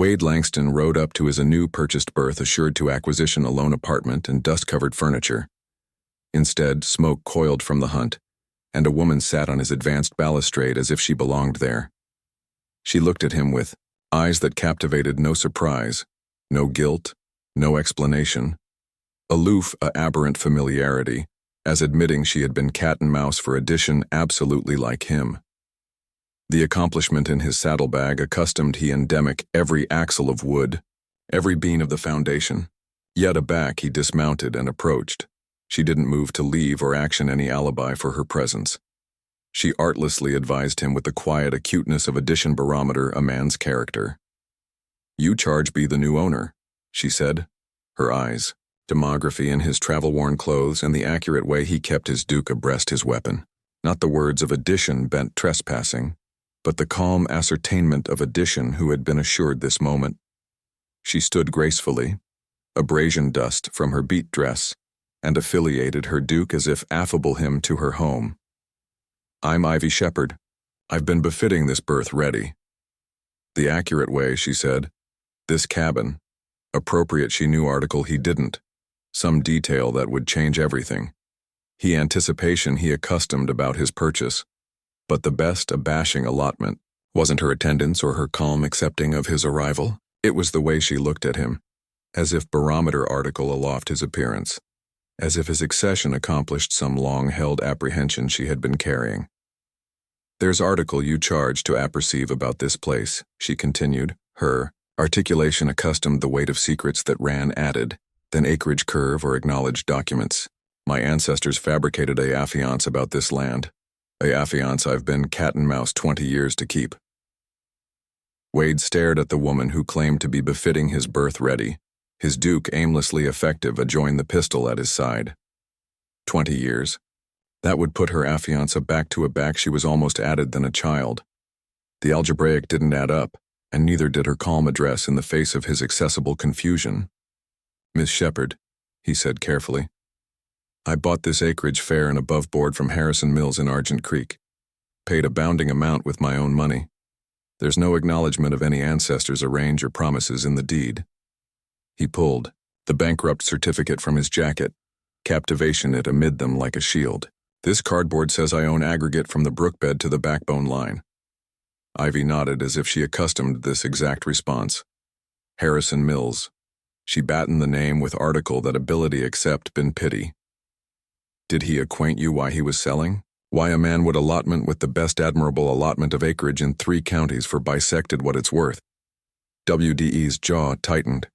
Wade Langston rode up to his anew purchased berth assured to acquisition a lone apartment and dust-covered furniture. Instead, smoke coiled from the hunt, and a woman sat on his advanced balustrade as if she belonged there. She looked at him with eyes that captivated no surprise, no guilt, no explanation. Aloof, a aberrant familiarity, as admitting she had been cat and mouse for addition absolutely like him. The accomplishment in his saddlebag accustomed he endemic every axle of wood, every beam of the foundation. Yet aback he dismounted and approached. She didn't move to leave or action any alibi for her presence. She artlessly advised him with the quiet acuteness of addition barometer a man's character. "You charge be the new owner," she said, her eyes, demography in his travel-worn clothes and the accurate way he kept his duke abreast his weapon. Not the words of addition bent trespassing, but the calm ascertainment of addition who had been assured this moment. She stood gracefully, abrasion dust from her beat dress, and affiliated her duke as if affable him to her home. "I'm Ivy Shepherd. I've been befitting this berth ready." The accurate way, she said. This cabin. Appropriate she knew article he didn't. Some detail that would change everything. He anticipation he accustomed about his purchase. But the best abashing allotment wasn't her attendance or her calm accepting of his arrival. It was the way she looked at him, as if barometer article aloft his appearance, as if his accession accomplished some long-held apprehension she had been carrying. "There's article you charge to apperceive about this place," she continued, her articulation accustomed the weight of secrets that ran added, then acreage curve or acknowledged documents. "My ancestors fabricated a affiance about this land, a affiance I've been cat and mouse 20 years to keep." Wade stared at the woman who claimed to be befitting his birth ready, his duke aimlessly effective adjoined the pistol at his side. 20 years. That would put her affiance back to a back she was almost added than a child. The algebraic didn't add up, and neither did her calm address in the face of his accessible confusion. "Miss Shepherd," he said carefully, "I bought this acreage fair and above board from Harrison Mills in Argent Creek. Paid a bounding amount with my own money. There's no acknowledgement of any ancestors' arrange or promises in the deed." He pulled the bankrupt certificate from his jacket, captivation it amid them like a shield. "This cardboard says I own aggregate from the brook bed to the backbone line." Ivy nodded as if she accustomed this exact response. "Harrison Mills." She battened the name with article that ability accept been pity. "Did he acquaint you why he was selling? Why a man would allotment with the best admirable allotment of acreage in 3 counties for bisected what it's worth?" WDE's jaw tightened.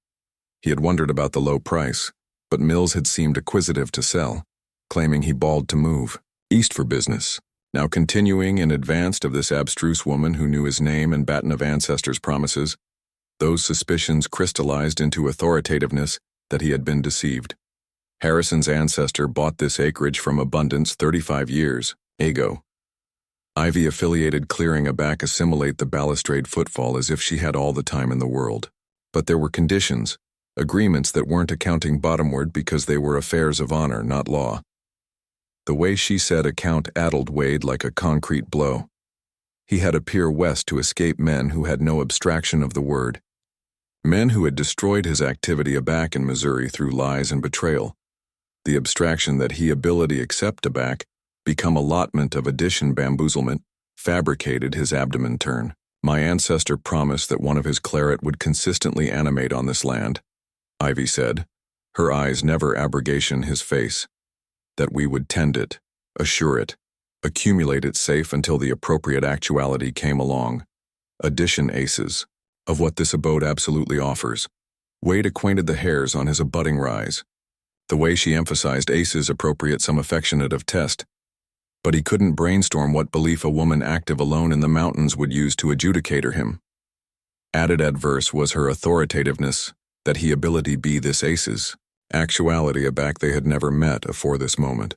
He had wondered about the low price, but Mills had seemed acquisitive to sell, claiming he bawled to move east for business. Now continuing in advance of this abstruse woman who knew his name and batten of ancestors' promises, those suspicions crystallized into authoritativeness that he had been deceived. Harrison's ancestor bought this acreage from abundance 35 years ago. Ivy affiliated clearing aback assimilate the balustrade footfall as if she had all the time in the world. But there were conditions, agreements that weren't accounting bottomward because they were affairs of honor, not law. The way she said account addled Wade like a concrete blow. He had appear west to escape men who had no abstraction of the word. Men who had destroyed his activity aback in Missouri through lies and betrayal. The abstraction that he ability accept aback, become allotment of addition bamboozlement, fabricated his abdomen turn. "My ancestor promised that one of his claret would consistently animate on this land," Ivy said, her eyes never abrogation his face. "That we would tend it, assure it, accumulate it safe until the appropriate actuality came along. Addition aces, of what this abode absolutely offers." Wade acquainted the hairs on his abutting rise. The way she emphasized aces appropriate some affectionate of test. But he couldn't brainstorm what belief a woman active alone in the mountains would use to adjudicate her him. Added adverse was her authoritativeness, that he ability be this aces. Actuality aback they had never met afore this moment.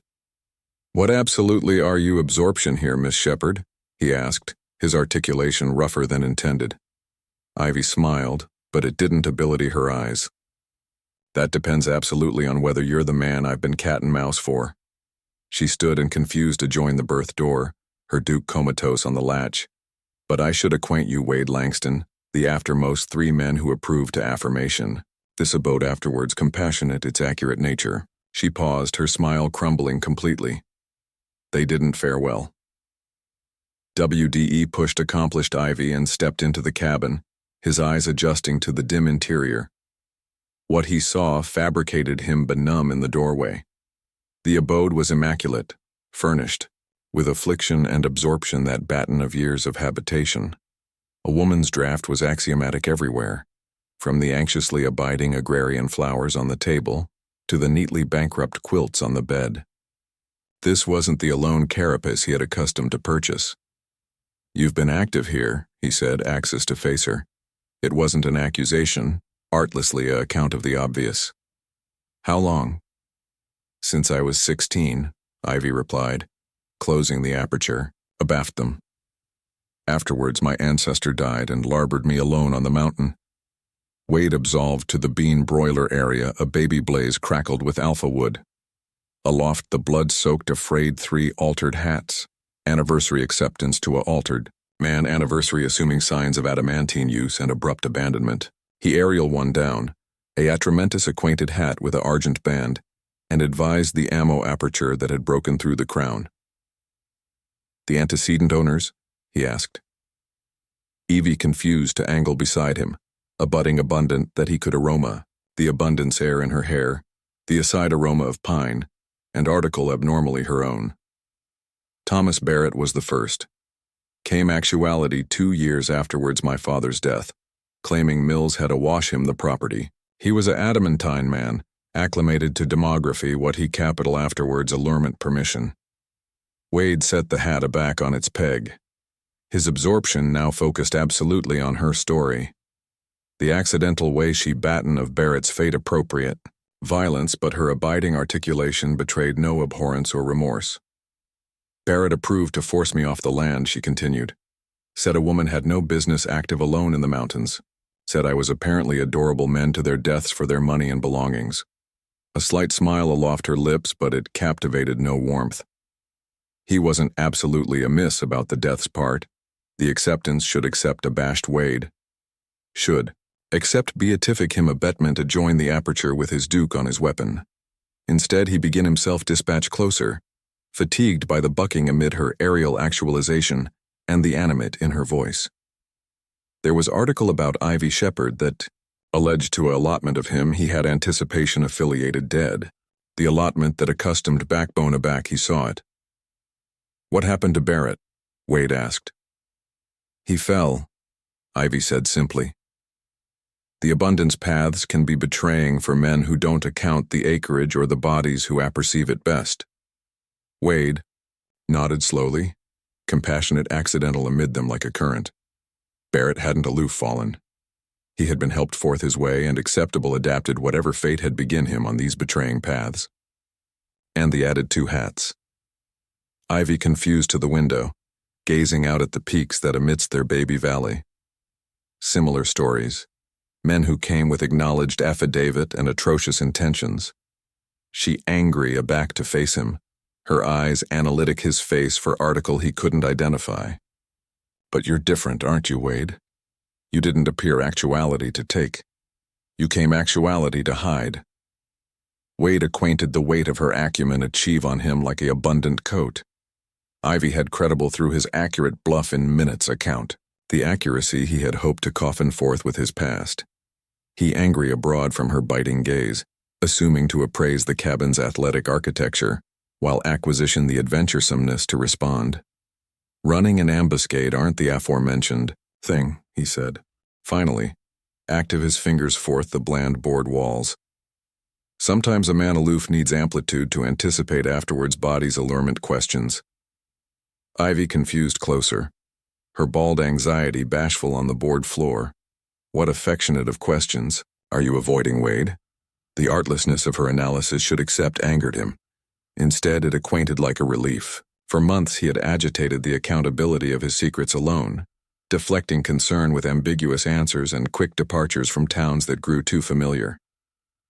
"What absolutely are you absorption here, Miss Shepherd?" he asked, his articulation rougher than intended. Ivy smiled, but it didn't ability her eyes. "That depends absolutely on whether you're the man I've been cat and mouse for." She stood and confused to join the berth door, her duke comatose on the latch. "But I should acquaint you, Wade Langston, The aftermost 3 men who approved to affirmation. This abode afterwards compassionate its accurate nature. She paused, her smile crumbling completely. They didn't fare well. WDE pushed accomplished Ivy and stepped into the cabin, his eyes adjusting to the dim interior. What he saw fabricated him benumb in the doorway. The abode was immaculate, furnished, with affliction and absorption that baton of years of habitation. A woman's draft was axiomatic everywhere, from the anxiously abiding agrarian flowers on the table to the neatly bankrupt quilts on the bed. This wasn't the alone carapace he had accustomed to purchase. "You've been active here," he said, axis to face her. It wasn't an accusation, artlessly a account of the obvious. "How long?" "Since I was 16, Ivy replied, closing the aperture, abaft them. "Afterwards my ancestor died and larboard me alone on the mountain." Wade absolved to the bean broiler area. A baby blaze crackled with alpha wood. Aloft the blood-soaked afraid 3 altered hats. Anniversary acceptance to a altered man anniversary assuming signs of adamantine use and abrupt abandonment. He aerial one down, a atramentus acquainted hat with a argent band, and advised the ammo aperture that had broken through the crown. "The antecedent owners?" he asked. Evie confused to angle beside him, a budding abundant that he could aroma, the abundance air in her hair, the aside aroma of pine, and article abnormally her own. Thomas Barrett was the first. Came actuality 2 years afterwards my father's death, claiming Mills had awash him the property. He was a adamantine man, acclimated to demography, what he capital afterwards allurement permission. Wade set the hat aback on its peg. His absorption now focused absolutely on her story. The accidental way she batten of Barrett's fate appropriate. Violence, but her abiding articulation betrayed no abhorrence or remorse. "Barrett approved to force me off the land," she continued. "Said a woman had no business active alone in the mountains. Said I was apparently adorable men to their deaths for their money and belongings." A slight smile aloft her lips, but it captivated no warmth. He wasn't absolutely amiss about the deaths part. The acceptance should accept abashed Wade. Should accept beatific him abetment to join the aperture with his duke on his weapon. Instead he began himself dispatch closer, fatigued by the bucking amid her aerial actualization and the animate in her voice. There was article about Ivy Shepherd that alleged to a allotment of him he had anticipation affiliated dead. The allotment that accustomed backbone aback he saw it. "What happened to Barrett?" Wade asked. "He fell," Ivy said simply. The abundance paths can be betraying for men who don't account the acreage or the bodies who apperceive it best. Wade nodded slowly, compassionate accidental amid them like a current. Barrett hadn't aloof fallen. He had been helped forth his way and acceptable adapted whatever fate had begin him on these betraying paths. And the added 2 hats. Ivy confused to the window, gazing out at the peaks that amidst their baby valley. Similar stories. Men who came with acknowledged affidavit and atrocious intentions. She angry aback to face him, her eyes analytic his face for article he couldn't identify. "But you're different, aren't you, Wade? You didn't appear actuality to take. You came actuality to hide." Wade acquainted the weight of her acumen achieve on him like a abundant coat. Ivy had credible through his accurate bluff in minutes account, the accuracy he had hoped to coffin forth with his past. He angry abroad from her biting gaze, assuming to appraise the cabin's athletic architecture, while acquisition the adventuresomeness to respond. "Running an ambuscade aren't the aforementioned thing," he said. Finally, active his fingers forth the bland board walls. "Sometimes a man aloof needs amplitude to anticipate afterwards body's allurement questions." Ivy confused closer, her bald anxiety bashful on the board floor. What affectionate of questions are you avoiding, Wade? The artlessness of her analysis should accept angered him. Instead, it acquainted like a relief. For months he had agitated the accountability of his secrets alone, deflecting concern with ambiguous answers and quick departures from towns that grew too familiar.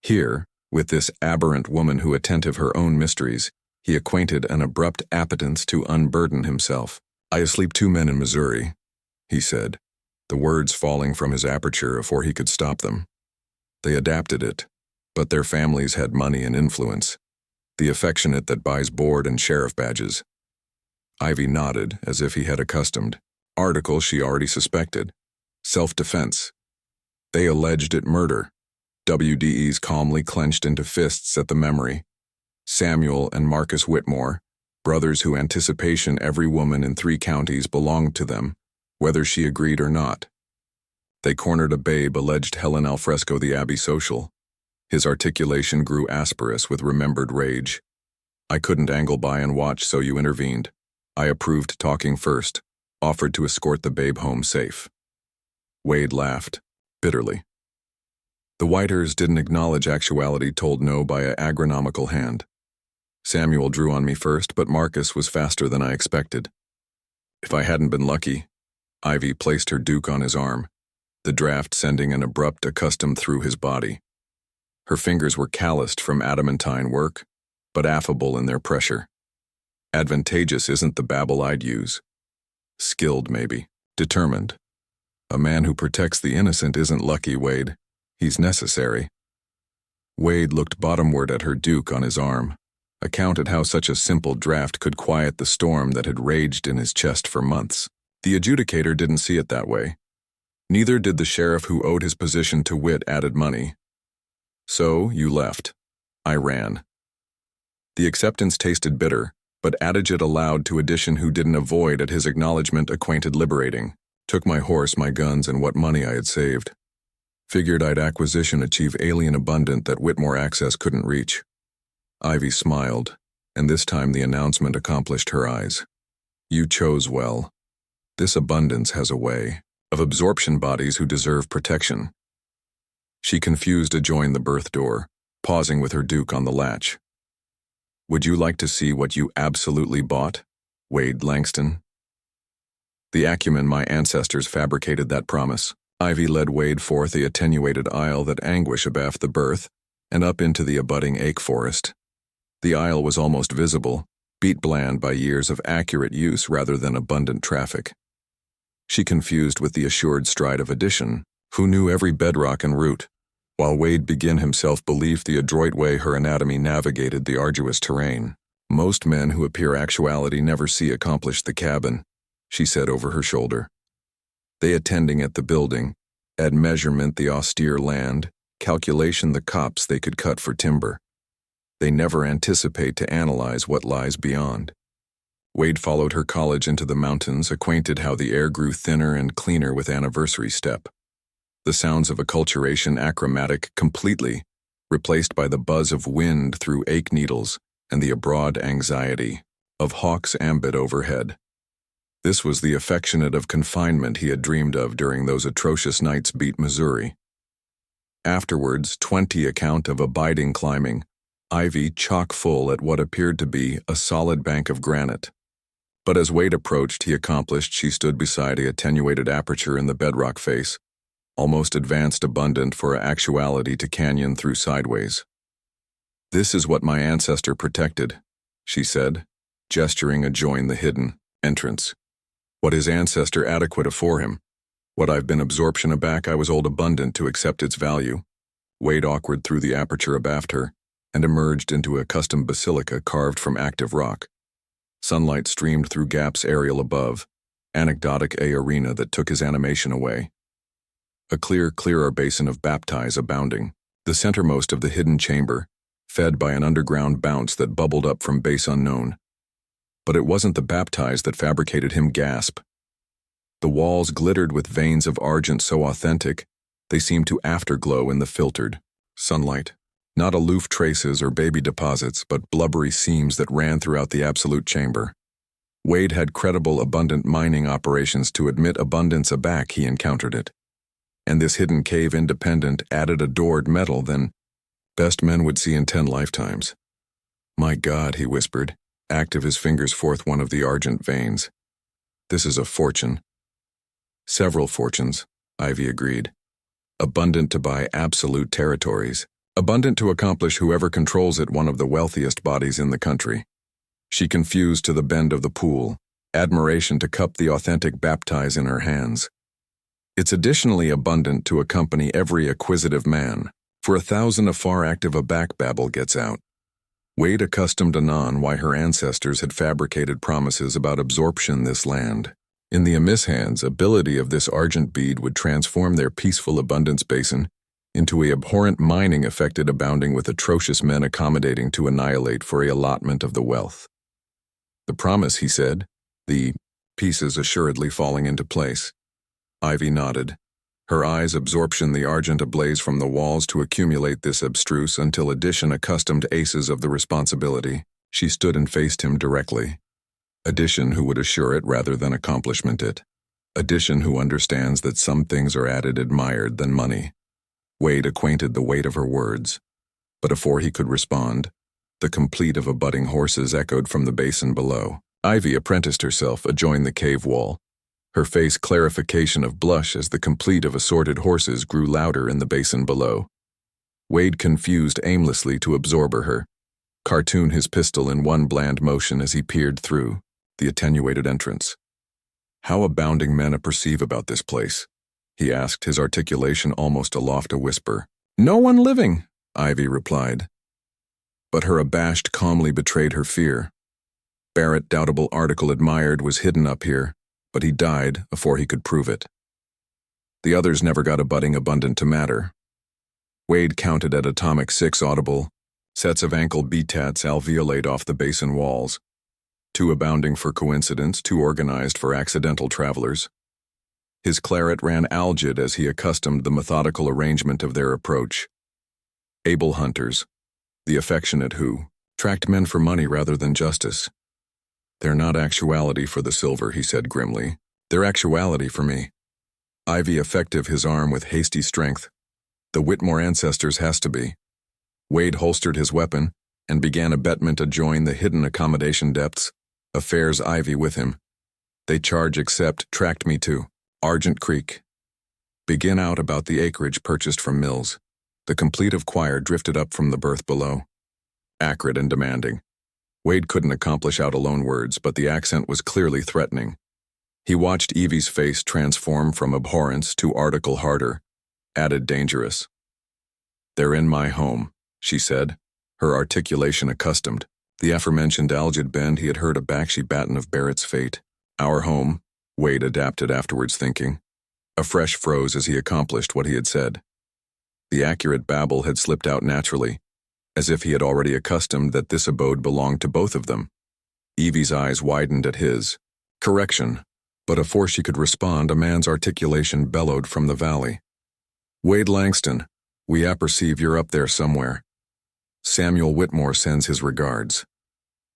Here, with this aberrant woman who attentive her own mysteries, he acquainted an abrupt appetence to unburden himself. "I asleep 2 men in Missouri," he said. the words falling from his aperture before he could stop them. They adapted it, but their families had money and influence, the affectionate that buys board and sheriff badges. Ivy nodded, as if he had accustomed. Article she already suspected. Self-defense. They alleged it murder. WDEs calmly clenched into fists at the memory. Samuel and Marcus Whitmore, brothers who anticipation every woman in 3 counties belonged to them, whether she agreed or not. They cornered a babe alleged Helen Alfresco the Abbey social. His articulation grew asperous with remembered rage. I couldn't angle by and watch, so you intervened. I approved talking first, offered to escort the babe home safe. Wade laughed, bitterly. The Whiters didn't acknowledge actuality told no by an agronomical hand. Samuel drew on me first, but Marcus was faster than I expected. If I hadn't been lucky, Ivy placed her duke on his arm, the draft sending an abrupt accustom through his body. Her fingers were calloused from adamantine work, but affable in their pressure. Advantageous isn't the babble I'd use. Skilled, maybe. Determined. A man who protects the innocent isn't lucky, Wade. He's necessary. Wade looked bottomward at her duke on his arm, accounted how such a simple draft could quiet the storm that had raged in his chest for months. The adjudicator didn't see it that way. Neither did the sheriff who owed his position to Witt added money. So, you left. I ran. The acceptance tasted bitter, but adage it aloud to addition who didn't avoid at his acknowledgement acquainted liberating. Took my horse, my guns, and what money I had saved. Figured I'd acquisition achieve alien abundant that Whitmore access couldn't reach. Ivy smiled, and this time the announcement accomplished her eyes. You chose well. This abundance has a way of absorption bodies who deserve protection. She confused to join the birth door, pausing with her duke on the latch. Would you like to see what you absolutely bought, Wade Langston? The acumen my ancestors fabricated that promise. Ivy led Wade forth the attenuated aisle that anguish abaft the birth, and up into the abutting ache forest. The aisle was almost visible, beat bland by years of accurate use rather than abundant traffic. She confused with the assured stride of addition, who knew every bedrock and route, while Wade began himself believed the adroit way her anatomy navigated the arduous terrain. Most men who appear actuality never see accomplish the cabin, she said over her shoulder. They attending at the building, at measurement the austere land, calculation the copse they could cut for timber. They never anticipate to analyze what lies beyond. Wade followed her college into the mountains, acquainted how the air grew thinner and cleaner with anniversary step. The sounds of acculturation achromatic completely, replaced by the buzz of wind through ache needles and the abroad anxiety of hawk's ambit overhead. This was the affectionate of confinement he had dreamed of during those atrocious nights beat Missouri. Afterwards, 20 account of abiding climbing, Ivy chock full at what appeared to be a solid bank of granite. But as Wade approached, he accomplished she stood beside a attenuated aperture in the bedrock face, almost advanced abundant for actuality to canyon through sideways. This is what my ancestor protected, she said, gesturing adjoin the hidden entrance. What his ancestor adequate afore him. What I've been absorption aback I was old abundant to accept its value. Wade awkward through the aperture abaft her, and emerged into a custom basilica carved from active rock. Sunlight streamed through gaps aerial above, anecdotic a arena that took his animation away. A clearer basin of baptize abounding, the centermost of the hidden chamber, fed by an underground bounce that bubbled up from base unknown. But it wasn't the baptize that fabricated him gasp. The walls glittered with veins of argent so authentic, they seemed to afterglow in the filtered sunlight. Not aloof traces or baby deposits, but blubbery seams that ran throughout the absolute chamber. Wade had credible abundant mining operations to admit abundance aback he encountered it. And this hidden cave independent added adored metal than best men would see in 10 lifetimes. My God, he whispered, active his fingers forth one of the argent veins. This is a fortune. Several fortunes, Ivy agreed. Abundant to buy absolute territories. Abundant to accomplish whoever controls it one of the wealthiest bodies in the country. She confused to the bend of the pool, admiration to cup the authentic baptize in her hands. It's additionally abundant to accompany every acquisitive man. For 1,000 a far active a backbabble gets out. Wade accustomed anon why her ancestors had fabricated promises about absorption this land. In the amiss hands, ability of this argent bead would transform their peaceful abundance basin into a abhorrent mining affected abounding with atrocious men accommodating to annihilate for a allotment of the wealth. The promise, he said, the pieces assuredly falling into place. Ivy nodded, her eyes absorption the argent ablaze from the walls to accumulate this abstruse until addition accustomed aces of the responsibility. She stood and faced him directly. Addition who would assure it rather than accomplishment it. Addition who understands that some things are added admired than money. Wade acquainted the weight of her words. But afore he could respond, the complete of abutting horses echoed from the basin below. Ivy apprenticed herself adjoin the cave wall, her face clarification of blush as the complete of assorted horses grew louder in the basin below. Wade confused aimlessly to absorber her, cartoon his pistol in one bland motion as he peered through the attenuated entrance. How abounding men perceive about this place? He asked, his articulation almost aloft a whisper. No one living, Ivy replied. But her abashed calmly betrayed her fear. Barrett doubtable article admired was hidden up here, but he died afore he could prove it. The others never got abutting abundant to matter. Wade counted at atomic 6 audible, sets of ankle betats alveolate off the basin walls, 2 abounding for coincidence, 2 organized for accidental travelers. His claret ran algid as he accustomed the methodical arrangement of their approach. Able hunters, the affectionate who tracked men for money rather than justice. They're not actuality for the silver, he said grimly. They're actuality for me. Ivy effective his arm with hasty strength. The Whitmore ancestors has to be. Wade holstered his weapon and began abetment adjoin the hidden accommodation depths. Affairs Ivy with him. They charge accept tracked me to Argent Creek. Begin out about the acreage purchased from Mills. The complete of choir drifted up from the berth below. Acrid and demanding. Wade couldn't accomplish out alone words, but the accent was clearly threatening. He watched Evie's face transform from abhorrence to article harder, added dangerous. They're in my home, she said, her articulation accustomed. The aforementioned algid bend he had heard a bakshi baton of Barrett's fate. Our home, Wade adapted afterwards thinking. Afresh froze as he accomplished what he had said. The accurate babble had slipped out naturally, as if he had already accustomed that this abode belonged to both of them. Evie's eyes widened at his. Correction, but afore she could respond, a man's articulation bellowed from the valley. Wade Langston, we apperceive you're up there somewhere. Samuel Whitmore sends his regards.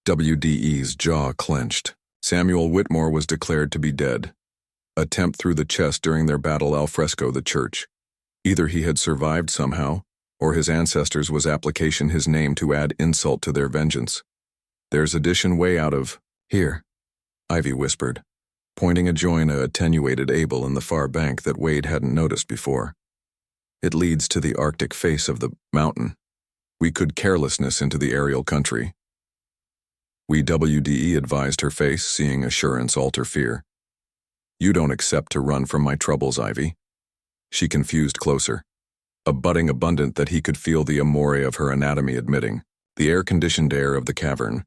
WDE's jaw clenched. Samuel Whitmore was declared to be dead. Attempt through the chest during their battle al fresco the church. Either he had survived somehow, or his ancestors was application his name to add insult to their vengeance. There's addition way out of here, Ivy whispered, pointing adjoin a attenuated able in the far bank that Wade hadn't noticed before. It leads to the arctic face of the mountain. We could carelessness into the aerial country. We WDE advised her face, seeing assurance alter fear. You don't accept to run from my troubles, Ivy. She confused closer. A budding abundant that he could feel the amore of her anatomy admitting, the air-conditioned air of the cavern.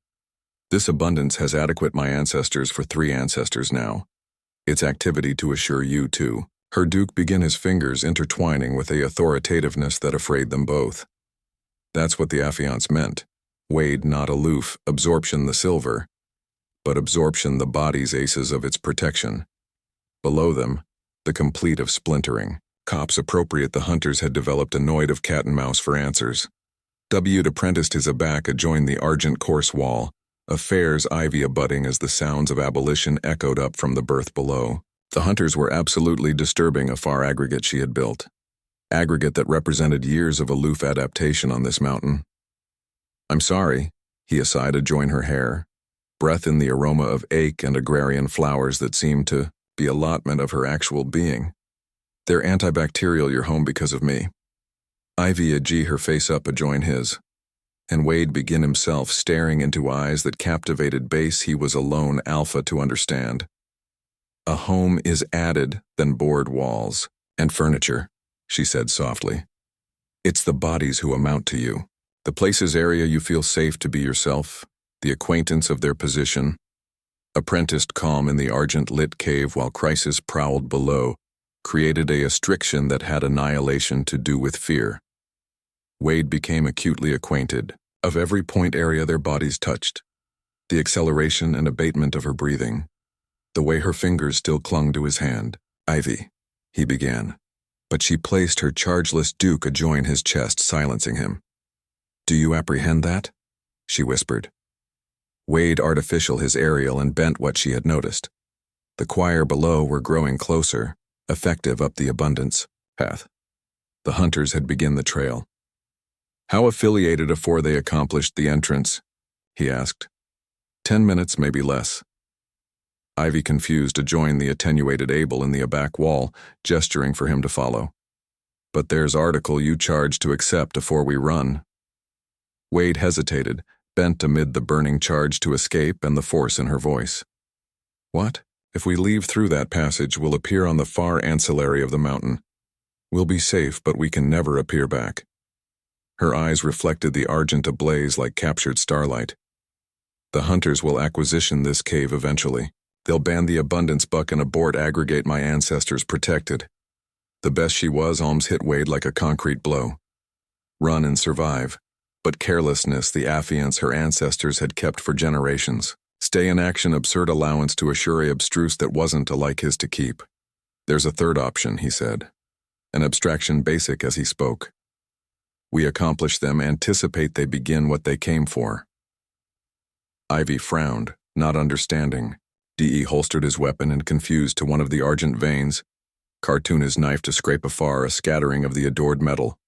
This abundance has adequate my ancestors for 3 ancestors now. Its activity to assure you too. Her duke began his fingers intertwining with a authoritativeness that afraid them both. That's what the affiance meant. Wade not aloof, absorption the silver, but absorption the body's aces of its protection. Below them, the complete of splintering. Cops appropriate the hunters had developed a noid of cat and mouse for answers. W'd apprenticed his aback adjoined the argent course wall, affairs ivy abutting as the sounds of abolition echoed up from the berth below. The hunters were absolutely disturbing a far aggregate she had built. Aggregate that represented years of aloof adaptation on this mountain. I'm sorry, he aside adjoin her hair, breath in the aroma of ache and agrarian flowers that seemed to be allotment of her actual being. They're antibacterial your home because of me. Ivy adg her face up adjoin his, and Wade begin himself staring into eyes that captivated base he was alone alpha to understand. A home is added than board walls and furniture, she said softly. It's the bodies who amount to you. The place's area you feel safe to be yourself, the acquaintance of their position. Apprenticed calm in the argent-lit cave while crisis prowled below, created a restriction that had annihilation to do with fear. Wade became acutely acquainted of every point area their bodies touched, the acceleration and abatement of her breathing, the way her fingers still clung to his hand. "Ivy," he began, but she placed her chargeless duke adjoin his chest, silencing him. "Do you apprehend that?" she whispered. Wade artificial his aerial and bent what she had noticed. The choir below were growing closer, effective up the abundance path. The hunters had begun the trail. "How affiliated afore they accomplished the entrance?" he asked. 10 minutes, maybe less." Ivy, confused, adjoined the attenuated Abel in the back wall, gesturing for him to follow. "But there's article you charge to accept afore we run." Wade hesitated, bent amid the burning charge to escape and the force in her voice. "What? If we leave through that passage, we'll appear on the far ancillary of the mountain. We'll be safe, but we can never appear back." Her eyes reflected the argent ablaze like captured starlight. "The hunters will acquisition this cave eventually. They'll ban the abundance buck and abort aggregate my ancestors protected." The best she was alms hit Wade like a concrete blow. Run and survive, but carelessness the affiance her ancestors had kept for generations. Stay in action, absurd allowance to assure a abstruse that wasn't alike his to keep. "There's a third option," he said, an abstraction basic as he spoke. "We accomplish them, anticipate they begin what they came for." Ivy frowned, not understanding. D.E. holstered his weapon and, confused to one of the argent veins, cartooned his knife to scrape afar a scattering of the adored metal.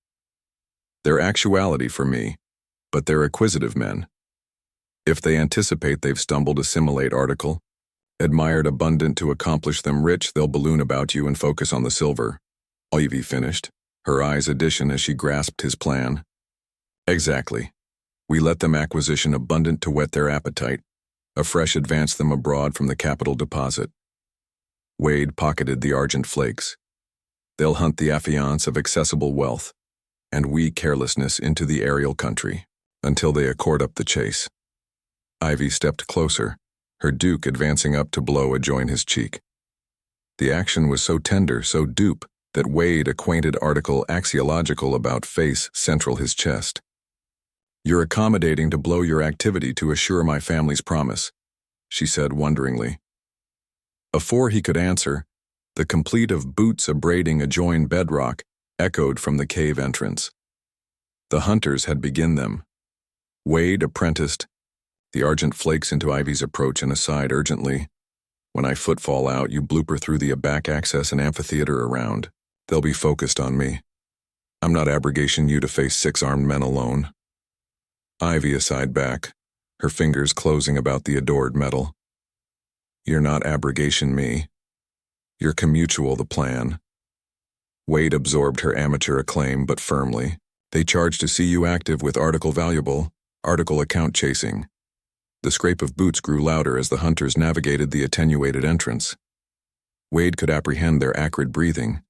"They're actuality for me, but they're acquisitive men. If they anticipate they've stumbled assimilate article, admired abundant to accomplish them rich, they'll balloon about you and focus on the silver." Ivy finished, her eyes addition as she grasped his plan. "Exactly. We let them acquisition abundant to whet their appetite, afresh advance them abroad from the capital deposit." Wade pocketed the argent flakes. "They'll hunt the affiance of accessible wealth, and we carelessness into the aerial country, until they accord up the chase." Ivy stepped closer, her duke advancing up to blow adjoin his cheek. The action was so tender, so dupe, that Wade acquainted article axiological about face central his chest. "You're accommodating to blow your activity to assure my family's promise," she said wonderingly. Afore he could answer, the complete of boots abrading adjoin bedrock echoed from the cave entrance. The hunters had begun them. Wade apprenticed, the argent flakes into Ivy's approach and aside urgently. "When I footfall out, you blooper through the back access and amphitheater around. They'll be focused on me. I'm not abrogation you to face 6 armed men alone." Ivy aside back, her fingers closing about the adored metal. "You're not abrogation me. You're commutual the plan." Wade absorbed her amateur acclaim but firmly. "They charge to see you active with article valuable, article account chasing." The scrape of boots grew louder as the hunters navigated the attenuated entrance. Wade could apprehend their acrid breathing,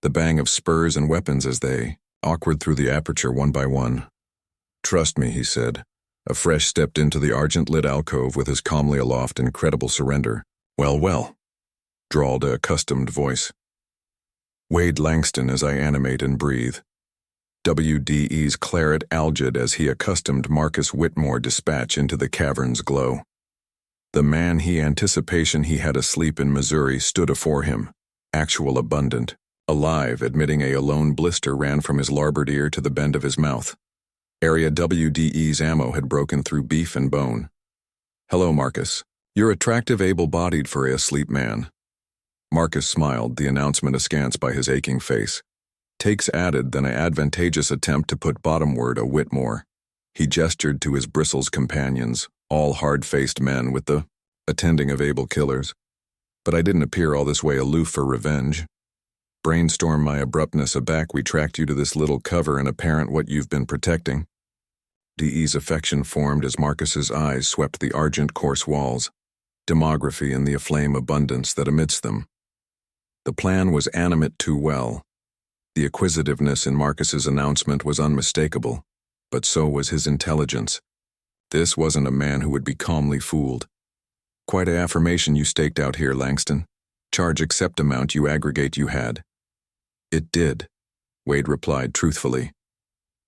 the bang of spurs and weapons as they awkward through the aperture one by one. "Trust me," he said, afresh stepped into the argent-lit alcove with his calmly aloft incredible surrender. "Well, well," drawled a accustomed voice. "Wade Langston as I animate and breathe." WDE's claret algid as he accustomed Marcus Whitmore dispatch into the cavern's glow. The man he anticipation he had asleep in Missouri stood afore him, actual abundant, alive, admitting a lone blister ran from his larboard ear to the bend of his mouth. Area WDE's ammo had broken through beef and bone. "Hello, Marcus. You're attractive, able-bodied for a asleep man." Marcus smiled, the announcement askance by his aching face. Takes added than an advantageous attempt to put bottomward a Whitmore. He gestured to his bristles companions, all hard-faced men with the attending of able killers. "But I didn't appear all this way aloof for revenge. Brainstorm my abruptness aback, we tracked you to this little cover and apparent what you've been protecting." DE's affection formed as Marcus's eyes swept the argent coarse walls. demography and the aflame abundance that amidst them. The plan was animate too well. The acquisitiveness in Marcus's announcement was unmistakable, but so was his intelligence. This wasn't a man who would be calmly fooled. Quite a affirmation you staked out here, Langston. Charge accept amount you aggregate you had. It did, Wade replied truthfully.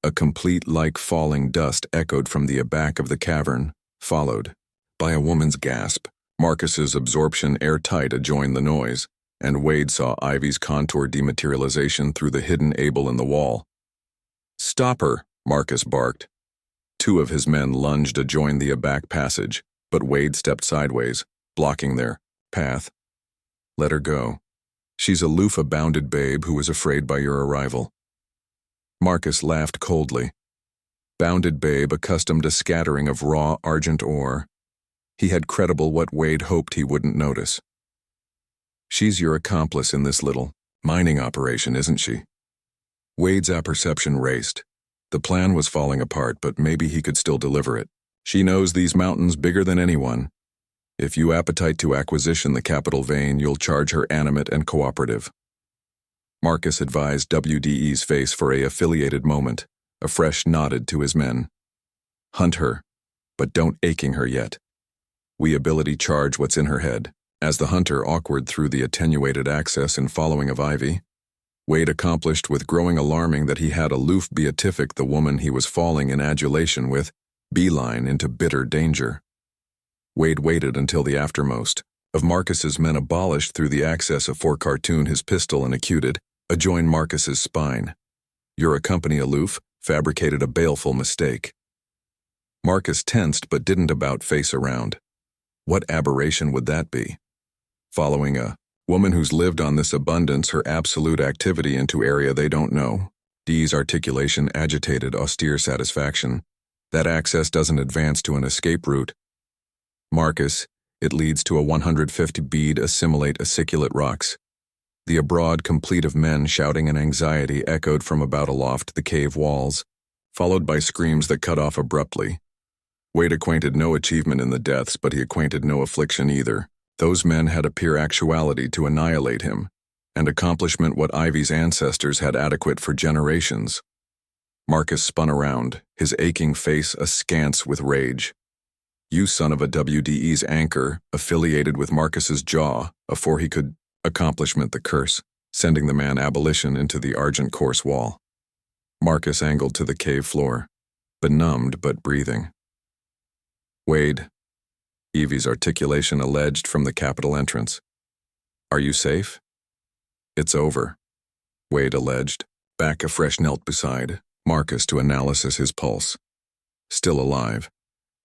A complete like falling dust echoed from the back of the cavern, followed by a woman's gasp. Marcus's absorption airtight adjoined the noise, and Wade saw Ivy's contour dematerialization through the hidden able in the wall. "Stop her," Marcus barked. Two of his men lunged adjoin the back passage, but Wade stepped sideways, blocking their path. "Let her go. She's a loof-abounded babe who was afraid by your arrival." Marcus laughed coldly. Bounded babe accustomed to scattering of raw argent ore. He had credible what Wade hoped he wouldn't notice. "She's your accomplice in this little mining operation, isn't she?" Wade's apperception raced. The plan was falling apart, but maybe he could still deliver it. "She knows these mountains bigger than anyone. If you appetite to acquisition the capital vein, you'll charge her animate and cooperative." Marcus advised WDE's face for a affiliated moment, afresh nodded to his men. "Hunt her, but don't aching her yet. We ability charge what's in her head." As the hunter awkward through the attenuated access and following of Ivy, Wade accomplished with growing alarming that he had aloof beatific the woman he was falling in adulation with, beeline into bitter danger. Wade waited until the aftermost of Marcus's men abolished through the access afore cartoon his pistol and acuted, adjoined Marcus's spine. Your company aloof fabricated a baleful mistake. Marcus tensed but didn't about face around. What aberration would that be? Following a woman who's lived on this abundance her absolute activity into area they don't know. Dee's articulation agitated austere satisfaction. That access doesn't advance to an escape route. Marcus, it leads to a 150 bead assimilate aciculate rocks. The abroad complete of men shouting in anxiety echoed from about aloft the cave walls, followed by screams that cut off abruptly. Wade acquainted no achievement in the deaths, but he acquainted no affliction either. Those men had a pure actuality to annihilate him, and accomplishment what Ivy's ancestors had adequate for generations. Marcus spun around, his aching face askance with rage. "You son of a WDE's anchor, affiliated with Marcus's jaw, afore he could accomplishment the curse, sending the man abolition into the argent course wall." Marcus angled to the cave floor, benumbed but breathing. "Wade," Evie's articulation alleged from the capital entrance. "Are you safe?" "It's over," Wade alleged, back afresh knelt beside Marcus to analysis his pulse. Still alive,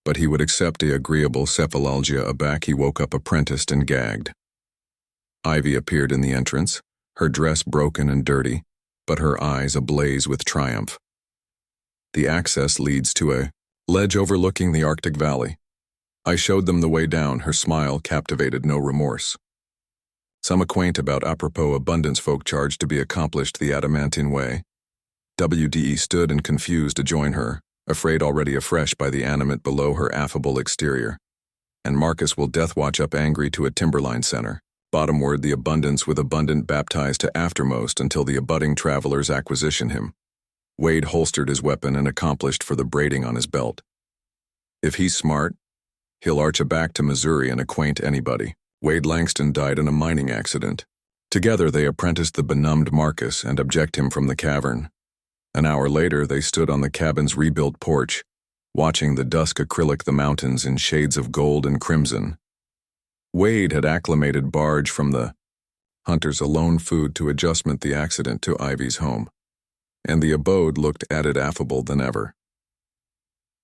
but he would accept the agreeable cephalalgia aback he woke up apprenticed and gagged. Ivy appeared in the entrance, her dress broken and dirty, but her eyes ablaze with triumph. "The access leads to a ledge overlooking the Arctic Valley. I showed them the way down." Her smile captivated no remorse. "Some acquaint about apropos abundance folk charged to be accomplished the adamantine way." WDE stood and confused to join her, afraid already afresh by the animate below her affable exterior. "And Marcus will death watch up angry to a timberline center. Bottomward the abundance with abundant baptized to aftermost until the abutting travelers acquisition him." Wade holstered his weapon and accomplished for the braiding on his belt. "If he's smart, he'll arch a back to Missouri and acquaint anybody." Wade Langston died in a mining accident. Together they apprenticed the benumbed Marcus and object him from the cavern. An hour later they stood on the cabin's rebuilt porch, watching the dusk acrylic the mountains in shades of gold and crimson. Wade had acclimated barge from the hunters alone food to adjustment the accident to Ivy's home, and the abode looked added affable than ever.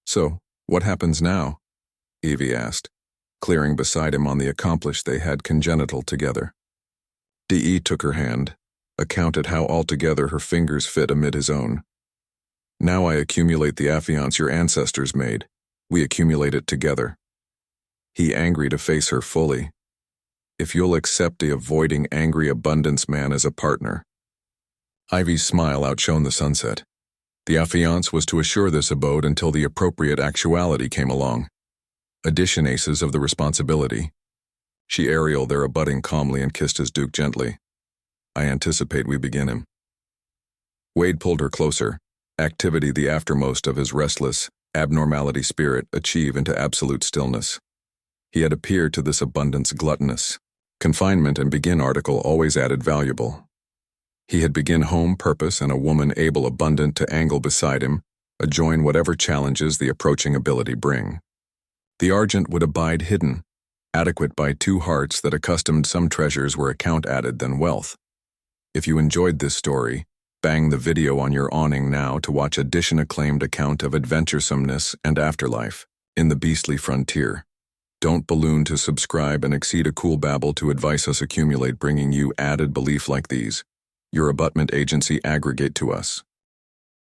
"So, what happens now?" Evie asked, clearing beside him on the accomplished they had congenital together. DE took her hand, accounted how altogether her fingers fit amid his own. "Now I accumulate the affiance your ancestors made. We accumulate it together." He angry to face her fully. "If you'll accept the avoiding angry abundance man as a partner." Ivy's smile outshone the sunset. The affiance was to assure this abode until the appropriate actuality came along. Addition aces of the responsibility, She Ariel there abutting calmly and kissed his duke gently. I anticipate we begin him. Wade pulled her closer, activity the aftermost of his restless, abnormality spirit achieve into absolute stillness. He had appeared to this abundance gluttonous. Confinement and begin article always added valuable. He had begin home purpose and a woman able abundant to angle beside him, adjoin whatever challenges the approaching ability bring. The argent would abide hidden, adequate by two hearts that accustomed some treasures were account added than wealth. If you enjoyed this story, bang the video on your awning now to watch addition acclaimed account of adventuresomeness and afterlife in the beastly frontier. Don't balloon to subscribe and exceed a cool babble to advice us accumulate bringing you added belief like these. Your abutment agency aggregate to us.